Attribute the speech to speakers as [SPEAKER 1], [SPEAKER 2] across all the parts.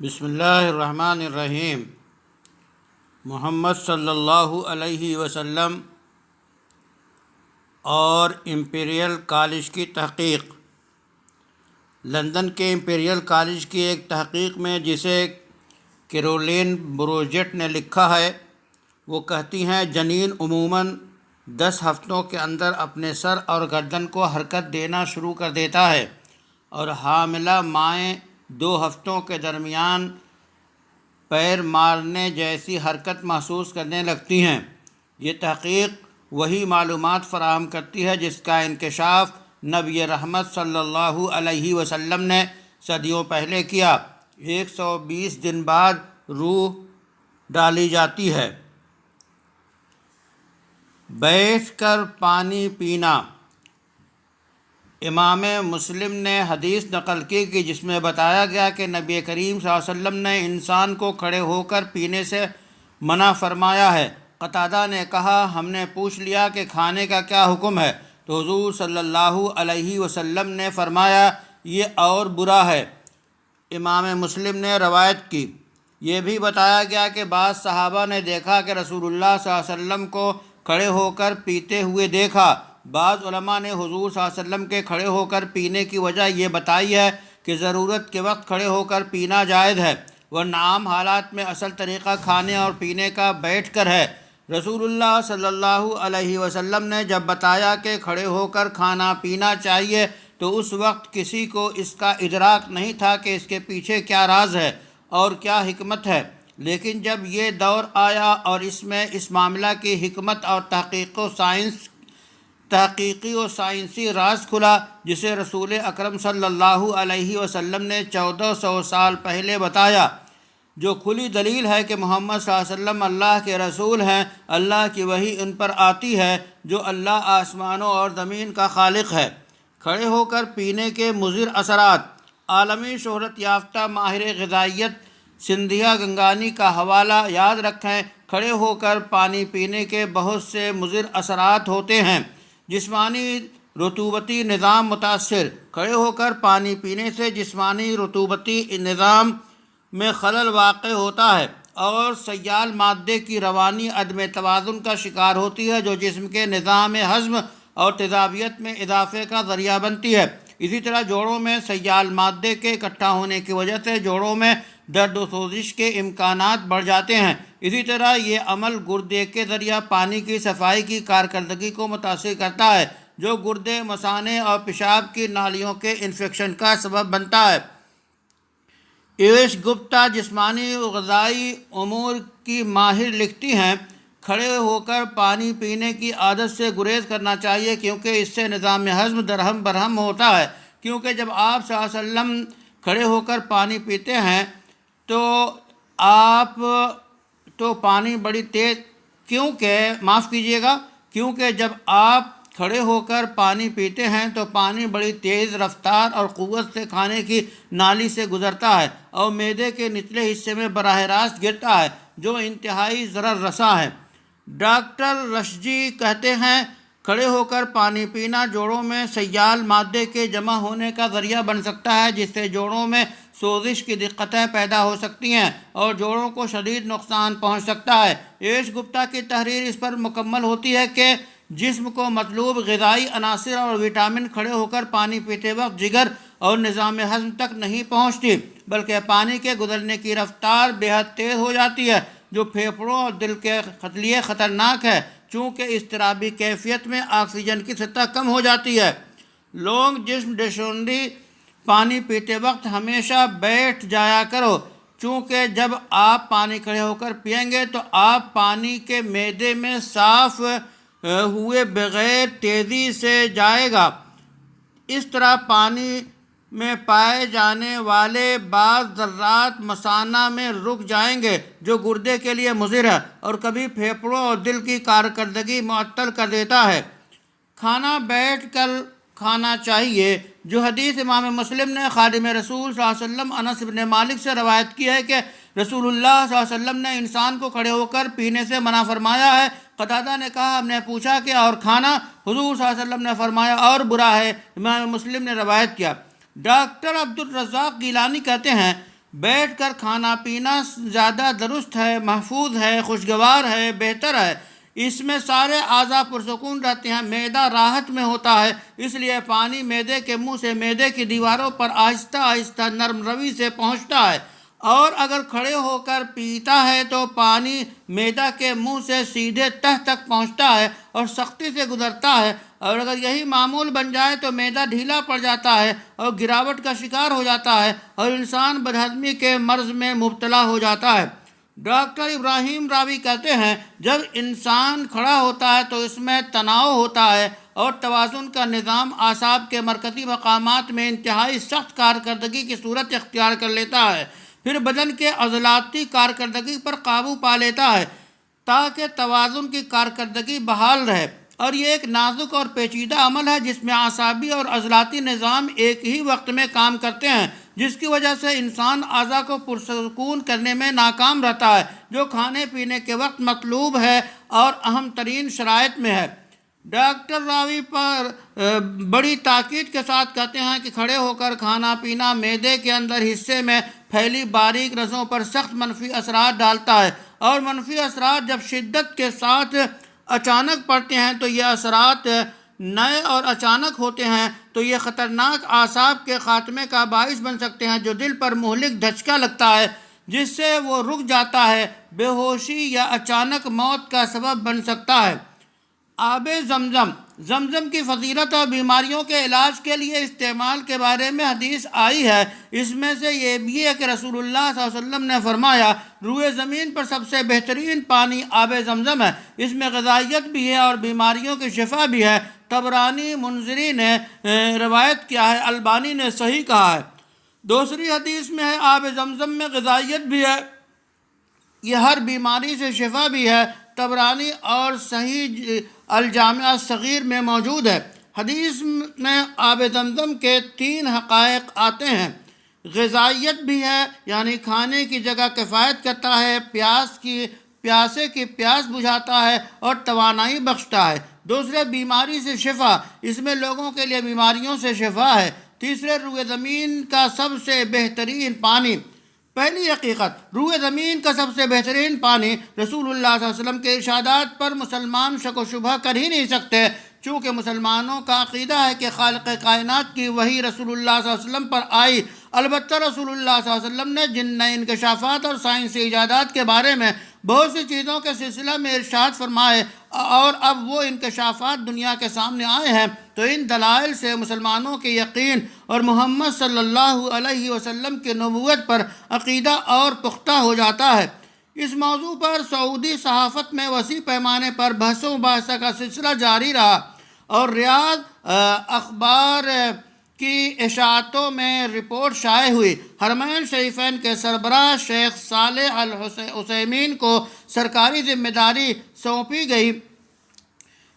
[SPEAKER 1] بسم اللہ الرحمن الرحیم۔ محمد صلی اللہ علیہ وسلم اور امپیریل کالج کی تحقیق۔ لندن کے امپیریل کالج کی ایک تحقیق میں جسے کیرولین بروجٹ نے لکھا ہے، وہ کہتی ہیں جنین عموماً 10 ہفتوں کے اندر اپنے سر اور گردن کو حرکت دینا شروع کر دیتا ہے اور حاملہ مائیں 2 ہفتوں کے درمیان پیر مارنے جیسی حرکت محسوس کرنے لگتی ہیں۔ یہ تحقیق وہی معلومات فراہم کرتی ہے جس کا انکشاف نبی رحمت صلی اللہ علیہ وسلم نے صدیوں پہلے کیا۔ 120 دن بعد روح ڈالی جاتی ہے۔ بیٹھ کر پانی پینا۔ امام مسلم نے حدیث نقل کی کہ جس میں بتایا گیا کہ نبی کریم صلی اللہ علیہ وسلم نے انسان کو کھڑے ہو کر پینے سے منع فرمایا ہے۔ قتادہ نے کہا، ہم نے پوچھ لیا کہ کھانے کا کیا حکم ہے؟ تو حضور صلی اللہ علیہ وسلم نے فرمایا، یہ اور برا ہے۔ امام مسلم نے روایت کی۔ یہ بھی بتایا گیا کہ بعض صحابہ نے دیکھا کہ رسول اللہ صلی اللہ علیہ وسلم کو کھڑے ہو کر پیتے ہوئے دیکھا۔ بعض علماء نے حضور صلی اللہ علیہ وسلم کے کھڑے ہو کر پینے کی وجہ یہ بتائی ہے کہ ضرورت کے وقت کھڑے ہو کر پینا جائز ہے، ورنہ عام حالات میں اصل طریقہ کھانے اور پینے کا بیٹھ کر ہے۔ رسول اللہ صلی اللہ علیہ وسلم نے جب بتایا کہ کھڑے ہو کر کھانا پینا چاہیے تو اس وقت کسی کو اس کا ادراک نہیں تھا کہ اس کے پیچھے کیا راز ہے اور کیا حکمت ہے، لیکن جب یہ دور آیا اور اس میں اس معاملہ کی حکمت اور تحقیقی و سائنسی راز کھلا جسے رسول اکرم صلی اللہ علیہ وسلم نے 1400 سال پہلے بتایا، جو کھلی دلیل ہے کہ محمد صلی اللہ علیہ وسلم اللہ کے رسول ہیں، اللہ کی وحی ان پر آتی ہے، جو اللہ آسمانوں اور زمین کا خالق ہے۔ کھڑے ہو کر پینے کے مضر اثرات۔ عالمی شہرت یافتہ ماہر غذائیت سندھیا گنگانی کا حوالہ یاد رکھیں۔ کھڑے ہو کر پانی پینے کے بہت سے مضر اثرات ہوتے ہیں۔ جسمانی رطوبتی نظام متاثر۔ کھڑے ہو کر پانی پینے سے جسمانی رطوبتی نظام میں خلل واقع ہوتا ہے اور سیال مادے کی روانی عدم توازن کا شکار ہوتی ہے، جو جسم کے نظام ہضم اور تیزابیت میں اضافے کا ذریعہ بنتی ہے۔ اسی طرح جوڑوں میں سیال مادے کے اکٹھا ہونے کی وجہ سے جوڑوں میں درد و سوزش کے امکانات بڑھ جاتے ہیں۔ اسی طرح یہ عمل گردے کے ذریعہ پانی کی صفائی کی کارکردگی کو متاثر کرتا ہے، جو گردے، مثانے اور پیشاب کی نالیوں کے انفیکشن کا سبب بنتا ہے۔ ایش گپتا جسمانی و غذائی امور کی ماہر لکھتی ہیں، کھڑے ہو کر پانی پینے کی عادت سے گریز کرنا چاہیے کیونکہ اس سے نظام ہضم درہم برہم ہوتا ہے۔ کیونکہ جب آپ صلی اللہ علیہ وسلم کھڑے ہو کر پانی پیتے ہیں تو پانی بڑی تیز کیونکہ جب آپ کھڑے ہو کر پانی پیتے ہیں تو پانی بڑی تیز رفتار اور قوت سے کھانے کی نالی سے گزرتا ہے اور معدے کے نچلے حصے میں براہ راست گرتا ہے، جو انتہائی ضرر رساں ہے۔ ڈاکٹر رشجی کہتے ہیں، کھڑے ہو کر پانی پینا جوڑوں میں سیال مادے کے جمع ہونے کا ذریعہ بن سکتا ہے، جس سے جوڑوں میں سوزش کی دقتیں پیدا ہو سکتی ہیں اور جوڑوں کو شدید نقصان پہنچ سکتا ہے۔ ایش گپتا کی تحریر اس پر مکمل ہوتی ہے کہ جسم کو مطلوب غذائی عناصر اور وٹامن کھڑے ہو کر پانی پیتے وقت جگر اور نظام ہضم تک نہیں پہنچتی، بلکہ پانی کے گزرنے کی رفتار بے حد تیز ہو جاتی ہے، جو پھیپھڑوں اور دل کے لیے خطرناک ہے، چونکہ اضطرابی کیفیت میں آکسیجن کی سطح کم ہو جاتی ہے۔ لونگ جسم ڈشوندی پانی پیتے وقت ہمیشہ بیٹھ جایا کرو، چونکہ جب آپ پانی کھڑے ہو کر پئیں گے تو آپ پانی کے معدے میں صاف ہوئے بغیر تیزی سے جائے گا۔ اس طرح پانی میں پائے جانے والے بعض ذرات مثانہ میں رک جائیں گے، جو گردے کے لیے مضر ہے اور کبھی پھیپھڑوں اور دل کی کارکردگی معطل کر دیتا ہے۔ کھانا بیٹھ کر کھانا چاہیے۔ جو حدیث امام مسلم نے خادم رسول صلی اللہ علیہ وسلم انس بن مالک سے روایت کی ہے کہ رسول اللہ صلی اللہ علیہ وسلم نے انسان کو کھڑے ہو کر پینے سے منع فرمایا ہے۔ قتادہ نے کہا، ہم نے پوچھا کہ اور کھانا؟ حضور صلی اللہ علیہ وسلم نے فرمایا، اور برا ہے۔ امام مسلم نے روایت کیا۔ ڈاکٹر عبدالرزاق گیلانی کہتے ہیں، بیٹھ کر کھانا پینا زیادہ درست ہے، محفوظ ہے، خوشگوار ہے، بہتر ہے۔ اس میں سارے اعضاء پرسکون رہتے ہیں، معدہ راحت میں ہوتا ہے، اس لیے پانی معدے کے منہ سے معدے کی دیواروں پر آہستہ آہستہ نرم روی سے پہنچتا ہے، اور اگر کھڑے ہو کر پیتا ہے تو پانی معدہ کے منہ سے سیدھے تہ تک پہنچتا ہے اور سختی سے گزرتا ہے، اور اگر یہی معمول بن جائے تو معدہ ڈھیلا پڑ جاتا ہے اور گراوٹ کا شکار ہو جاتا ہے اور انسان بدہضمی کے مرض میں مبتلا ہو جاتا ہے۔ ڈاکٹر ابراہیم راوی کہتے ہیں، جب انسان کھڑا ہوتا ہے تو اس میں تناؤ ہوتا ہے اور توازن کا نظام اعصاب کے مرکزی مقامات میں انتہائی سخت کارکردگی کی صورت اختیار کر لیتا ہے، پھر بدن کے عضلاتی کارکردگی پر قابو پا لیتا ہے تاکہ توازن کی کارکردگی بحال رہے، اور یہ ایک نازک اور پیچیدہ عمل ہے جس میں اعصابی اور عضلاتی نظام ایک ہی وقت میں کام کرتے ہیں، جس کی وجہ سے انسان اعضاء کو پرسکون کرنے میں ناکام رہتا ہے، جو کھانے پینے کے وقت مطلوب ہے اور اہم ترین شرائط میں ہے۔ ڈاکٹر راوی پر بڑی تاکید کے ساتھ کہتے ہیں کہ کھڑے ہو کر کھانا پینا معدے کے اندر حصے میں پھیلی باریک رسوں پر سخت منفی اثرات ڈالتا ہے، اور منفی اثرات جب شدت کے ساتھ اچانک پڑتے ہیں تو یہ اثرات نئے اور اچانک ہوتے ہیں تو یہ خطرناک اعصاب کے خاتمے کا باعث بن سکتے ہیں، جو دل پر مہلک دھچکا لگتا ہے جس سے وہ رک جاتا ہے، بے ہوشی یا اچانک موت کا سبب بن سکتا ہے۔ آب زمزم زمزم کی فضیلت اور بیماریوں کے علاج کے لیے استعمال کے بارے میں حدیث آئی ہے۔ اس میں سے یہ بھی ہے کہ رسول اللہ صلی اللہ علیہ وسلم نے فرمایا، روئے زمین پر سب سے بہترین پانی آب زمزم ہے، اس میں غذائیت بھی ہے اور بیماریوں کی شفا بھی ہے۔ طبرانی منذری نے روایت کیا ہے، البانی نے صحیح کہا ہے۔ دوسری حدیث میں ہے، آب زمزم میں غذائیت بھی ہے، یہ ہر بیماری سے شفا بھی ہے۔ طبرانی اور صحیح الجامع الصغیر میں موجود ہے۔ حدیث میں آب زمزم کے 3 حقائق آتے ہیں، غذائیت بھی ہے یعنی کھانے کی جگہ کفایت کرتا ہے، پیاسے کی پیاس بجھاتا ہے اور توانائی بخشتا ہے۔ دوسرے، بیماری سے شفا، اس میں لوگوں کے لیے بیماریوں سے شفا ہے۔ تیسرے، روئے زمین کا سب سے بہترین پانی۔ پہلی حقیقت، روئے زمین کا سب سے بہترین پانی، رسول اللہ صلی اللہ علیہ وسلم کے ارشادات پر مسلمان شک و شبہ کر ہی نہیں سکتے، چونکہ مسلمانوں کا عقیدہ ہے کہ خالق کائنات کی وحی رسول اللہ صلی اللہ علیہ وسلم پر آئی۔ البتہ رسول اللہ صلی اللہ علیہ وسلم نے جن نئے انکشافات اور سائنسی ایجادات کے بارے میں بہت سی چیزوں کے سلسلہ میں ارشاد فرمائے اور اب وہ انکشافات دنیا کے سامنے آئے ہیں، تو ان دلائل سے مسلمانوں کے یقین اور محمد صلی اللہ علیہ وسلم کی نبوت پر عقیدہ اور پختہ ہو جاتا ہے۔ اس موضوع پر سعودی صحافت میں وسیع پیمانے پر بحث و مباحثہ کا سلسلہ جاری رہا اور ریاض اخبار کی اشاعتوں میں رپورٹ شائع ہوئی۔ حرمین شریفین کے سربراہ شیخ صالح العثیمین کو سرکاری ذمہ داری سونپی گئی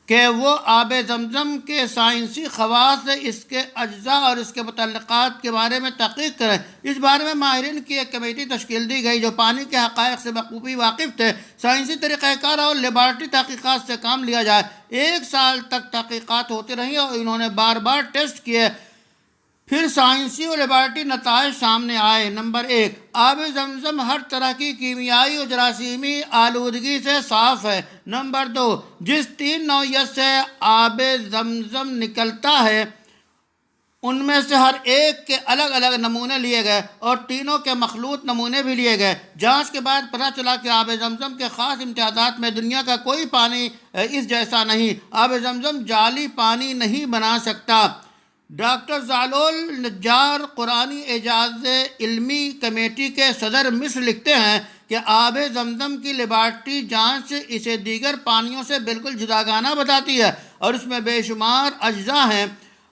[SPEAKER 1] کہ وہ آب زمزم کے سائنسی خواص، اس کے اجزاء اور اس کے متعلقات کے بارے میں تحقیق کریں۔ اس بارے میں ماہرین کی ایک کمیٹی تشکیل دی گئی جو پانی کے حقائق سے بخوبی واقف تھے۔ سائنسی طریقہ کار اور لیبارٹری تحقیقات سے کام لیا جائے۔ 1 سال تک تحقیقات ہوتی رہیں اور انہوں نے بار بار ٹیسٹ کیے، پھر سائنسی اور لیبارٹری نتائج سامنے آئے۔ نمبر 1، آب زمزم ہر طرح کی کیمیائی اور جراثیمی آلودگی سے صاف ہے۔ نمبر 2، جس 3 نوعیت سے آب زمزم نکلتا ہے ان میں سے ہر ایک کے الگ الگ نمونے لیے گئے اور تینوں کے مخلوط نمونے بھی لیے گئے۔ جانچ کے بعد پتہ چلا کہ آب زمزم کے خاص امتیازات میں دنیا کا کوئی پانی اس جیسا نہیں۔ آب زمزم جعلی پانی نہیں بنا سکتا۔ ڈاکٹر زغلول نجار قرآنی اعجاز علمی کمیٹی کے صدر مصر لکھتے ہیں کہ آب زمزم کی لیبارٹری جانچ اسے دیگر پانیوں سے بالکل جداگانہ بتاتی ہے اور اس میں بے شمار اجزاء ہیں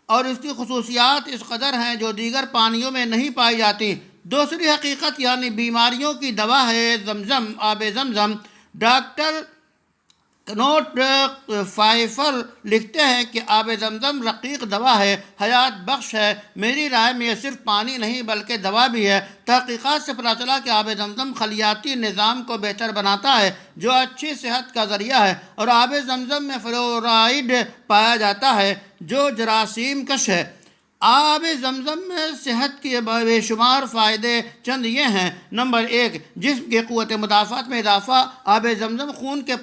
[SPEAKER 1] اور اس کی خصوصیات اس قدر ہیں جو دیگر پانیوں میں نہیں پائی جاتی۔ دوسری حقیقت یعنی بیماریوں کی دوا ہے زمزم، آب زمزم۔ ڈاکٹر کنوٹ فائفر لکھتے ہیں کہ آب زمزم رقیق دوا ہے، حیات بخش ہے۔ میری رائے میں یہ صرف پانی نہیں بلکہ دوا بھی ہے۔ تحقیقات سے پتہ چلا کہ آب زمزم خلیاتی نظام کو بہتر بناتا ہے جو اچھی صحت کا ذریعہ ہے، اور آب زمزم میں فلورائڈ پایا جاتا ہے جو جراثیم کش ہے۔ آب زمزم میں صحت کے بے شمار فائدے چند یہ ہیں۔ نمبر 1، جسم کی قوت مدافعت میں اضافہ۔ آب زمزم خون کے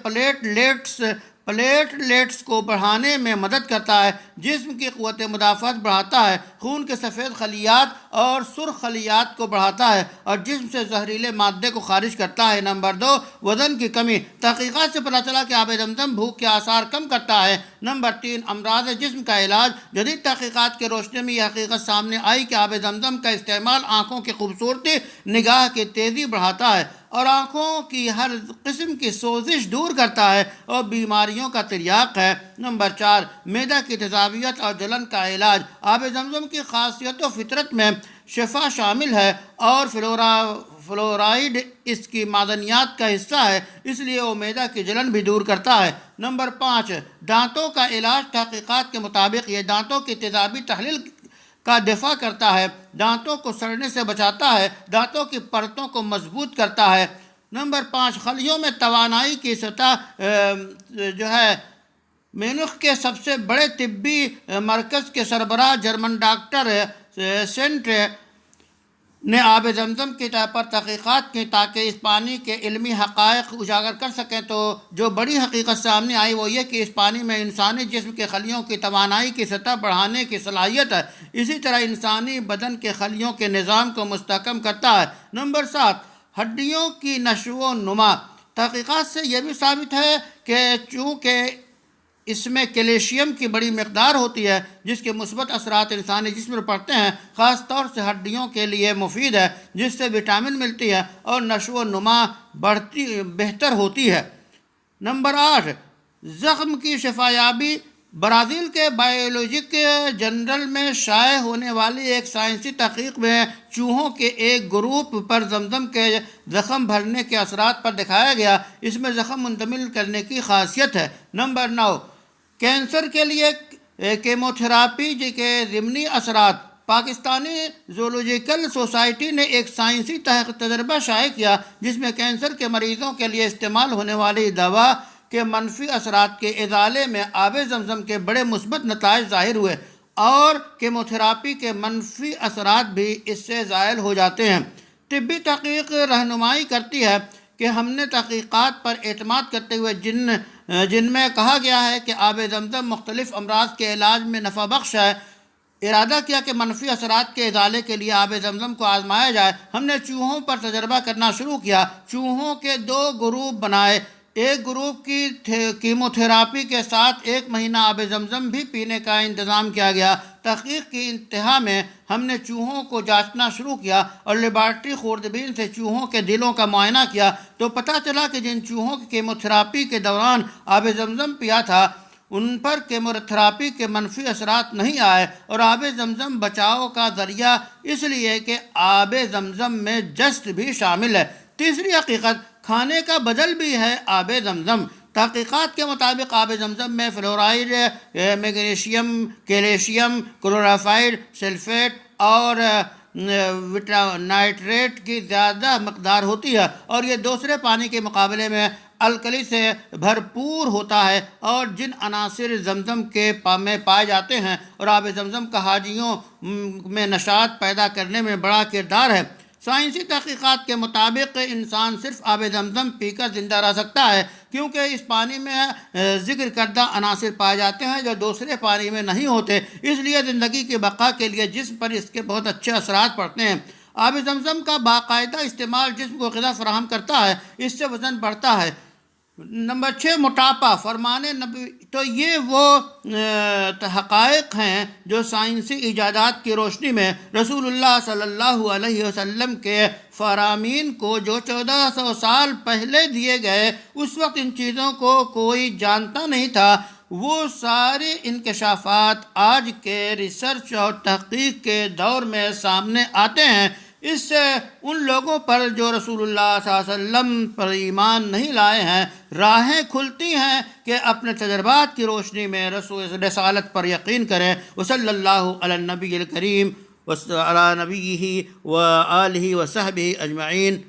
[SPEAKER 1] پلیٹلیٹس کو بڑھانے میں مدد کرتا ہے، جسم کی قوت مدافعت بڑھاتا ہے، خون کے سفید خلیات اور سرخ خلیات کو بڑھاتا ہے اور جسم سے زہریلے مادے کو خارج کرتا ہے۔ نمبر 2، وزن کی کمی۔ تحقیقات سے پتہ چلا کہ آب زمزم بھوک کے آثار کم کرتا ہے۔ نمبر 3، امراض جسم کا علاج۔ جدید تحقیقات کی روشنی میں یہ حقیقت سامنے آئی کہ آب زمزم کا استعمال آنکھوں کی خوبصورتی، نگاہ کی تیزی بڑھاتا ہے اور آنکھوں کی ہر قسم کی سوزش دور کرتا ہے اور بیماریوں کا تریاق ہے۔ نمبر 4، معدہ کی تیزابیت اور جلن کا علاج۔ آب زمزم کی خاصیت و فطرت میں شفا شامل ہے اور فلورائڈ اس کی معدنیات کا حصہ ہے، اس لیے وہ معدہ کی جلن بھی دور کرتا ہے۔ نمبر 5، دانتوں کا علاج۔ تحقیقات کے مطابق یہ دانتوں کی تیزابی تحلیل کا دفاع کرتا ہے، دانتوں کو سڑنے سے بچاتا ہے، دانتوں کی پرتوں کو مضبوط کرتا ہے۔ نمبر 5، خلیوں میں توانائی کی سطح میونخ کے سب سے بڑے طبی مرکز کے سربراہ جرمن ڈاکٹر سینٹ نے آب زمزم کی پر تحقیقات کی تاکہ اس پانی کے علمی حقائق اجاگر کر سکیں، تو جو بڑی حقیقت سامنے آئی وہ یہ کہ اس پانی میں انسانی جسم کے خلیوں کی توانائی کی سطح بڑھانے کی صلاحیت ہے، اسی طرح انسانی بدن کے خلیوں کے نظام کو مستحکم کرتا ہے۔ نمبر 7، ہڈیوں کی نشو و نما۔ تحقیقات سے یہ بھی ثابت ہے کہ چونکہ اس میں کیلشیم کی بڑی مقدار ہوتی ہے جس کے مثبت اثرات انسانی جسم پر پڑتے ہیں، خاص طور سے ہڈیوں کے لیے مفید ہے، جس سے وٹامن ملتی ہے اور نشو و نما بہتر ہوتی ہے۔ نمبر 8، زخم کی شفایابی۔ برازیل کے بایولوجک جرنل میں شائع ہونے والی ایک سائنسی تحقیق میں چوہوں کے ایک گروپ پر زمزم کے زخم بھرنے کے اثرات پر دکھایا گیا، اس میں زخم منتقل کرنے کی خاصیت ہے۔ نمبر 9، کینسر کے لیے کیموتھراپی کے ضمنی اثرات۔ پاکستانی زولوجیکل سوسائٹی نے ایک سائنسی تجربہ شائع کیا جس میں کینسر کے مریضوں کے لیے استعمال ہونے والی دوا کے منفی اثرات کے ازالے میں آب زمزم کے بڑے مثبت نتائج ظاہر ہوئے اور کیموتھراپی کے منفی اثرات بھی اس سے زائل ہو جاتے ہیں۔ طبی تحقیق رہنمائی کرتی ہے کہ ہم نے تحقیقات پر اعتماد کرتے ہوئے جن میں کہا گیا ہے کہ آب زمزم مختلف امراض کے علاج میں نفع بخش ہے، ارادہ کیا کہ منفی اثرات کے ازالے کے لیے آب زمزم کو آزمایا جائے۔ ہم نے چوہوں پر تجربہ کرنا شروع کیا، چوہوں کے 2 گروپ بنائے، ایک گروپ کی کیموتھراپی کے ساتھ 1 مہینہ آب زمزم بھی پینے کا انتظام کیا گیا۔ تحقیق کی انتہا میں ہم نے چوہوں کو جانچنا شروع کیا اور لیبارٹری خوردبین سے چوہوں کے دلوں کا معائنہ کیا تو پتہ چلا کہ جن چوہوں کی کیموتھراپی کے دوران آب زمزم پیا تھا ان پر کیموتھراپی کے منفی اثرات نہیں آئے اور آب زمزم بچاؤ کا ذریعہ اس لیے کہ آب زمزم میں جست بھی شامل ہے۔ تیسری حقیقت، کھانے کا بدل بھی ہے آب زمزم۔ تحقیقات کے مطابق آب زمزم میں فلورائڈ، میگنیشیم، کیلشیم، کلورافائڈ، سلفیٹ اور نائٹریٹ کی زیادہ مقدار ہوتی ہے اور یہ دوسرے پانی کے مقابلے میں الکلی سے بھرپور ہوتا ہے اور جن عناصر زمزم کے میں پائے جاتے ہیں اور آب زمزم کا حاجیوں میں نشاط پیدا کرنے میں بڑا کردار ہے۔ سائنسی تحقیقات کے مطابق انسان صرف آب زمزم پی کر زندہ رہ سکتا ہے کیونکہ اس پانی میں ذکر کردہ عناصر پائے جاتے ہیں جو دوسرے پانی میں نہیں ہوتے، اس لیے زندگی کی بقا کے لیے جسم پر اس کے بہت اچھے اثرات پڑتے ہیں۔ آب زمزم کا باقاعدہ استعمال جسم کو غذا فراہم کرتا ہے، اس سے وزن بڑھتا ہے۔ نمبر 6، موٹاپا۔ فرمان نبی۔ تو یہ وہ حقائق ہیں جو سائنسی ایجادات کی روشنی میں رسول اللہ صلی اللہ علیہ وسلم کے فرامین کو جو 1400 سال پہلے دیے گئے، اس وقت ان چیزوں کو کوئی جانتا نہیں تھا۔ وہ سارے انکشافات آج کے ریسرچ اور تحقیق کے دور میں سامنے آتے ہیں۔ اس سے ان لوگوں پر جو رسول اللہ صلی اللہ علیہ وسلم پر ایمان نہیں لائے ہیں راہیں کھلتی ہیں کہ اپنے تجربات کی روشنی میں رسالت پر یقین کریں۔ وصلی اللہ علی النبی الکریم وعلی نبیہ وآلہ وصحبہ اجمعین۔